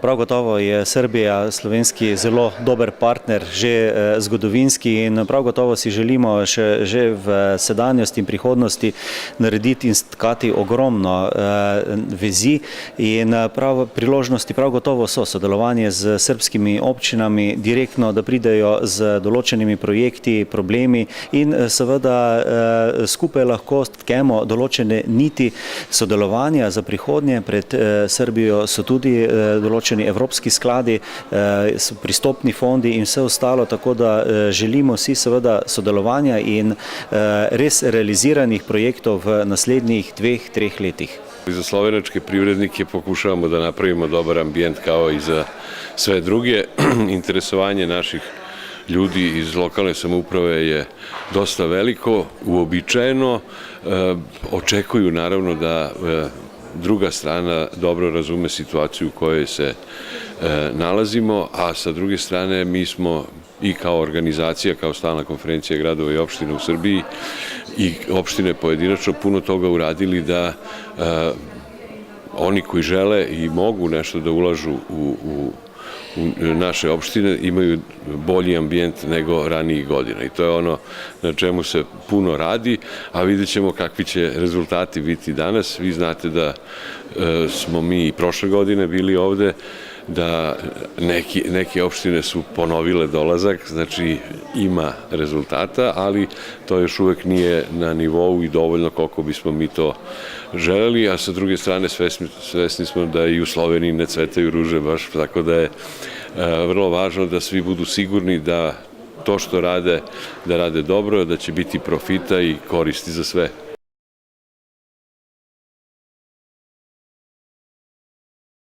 Prav gotovo je Srbija slovenski zelo dober partner, že zgodovinski, in prav gotovo si želimo že v sedanjosti in prihodnosti narediti in stkati ogromno vezi, in priložnosti prav gotovo so sodelovanje z srbskimi občinami direktno, da pridejo z določenimi projekti, problemi, in seveda skupaj lahko stkemo določene niti sodelovanja za prihodnje. Pred Srbijo so tudi določeni evropski skladi, pristopni fondi in vse ostalo, tako da želimo si seveda sodelovanja in res realiziranih projektov v naslednjih 2-3 letih. Za slovenačke privrednike pokušavamo da napravimo dobar ambijent kao i za sve druge. Interesovanje naših ljudi iz lokalne samouprave je dosta veliko, uobičajeno. Očekuju naravno da druga strana dobro razume situaciju u kojoj se nalazimo, a sa druge strane mi smo i kao organizacija, kao stalna konferencija gradova i opština u Srbiji i opštine pojedinačno puno toga uradili da oni koji žele i mogu nešto da ulažu u naše opštine imaju bolji ambijent nego ranijih godina, i to je ono na čemu se puno radi, a vidjet ćemo kakvi će rezultati biti danas. Vi znate da smo mi i prošle godine bili ovde, da neke opštine su ponovile dolazak, znači ima rezultata, ali to još uvek nije na nivou i dovoljno koliko bismo mi to želeli, a sa druge strane svesni smo da i u Sloveniji ne cvetaju ruže baš, tako da je vrlo važno da svi budu sigurni da to što rade, da rade dobro, da će biti profita i koristi za sve.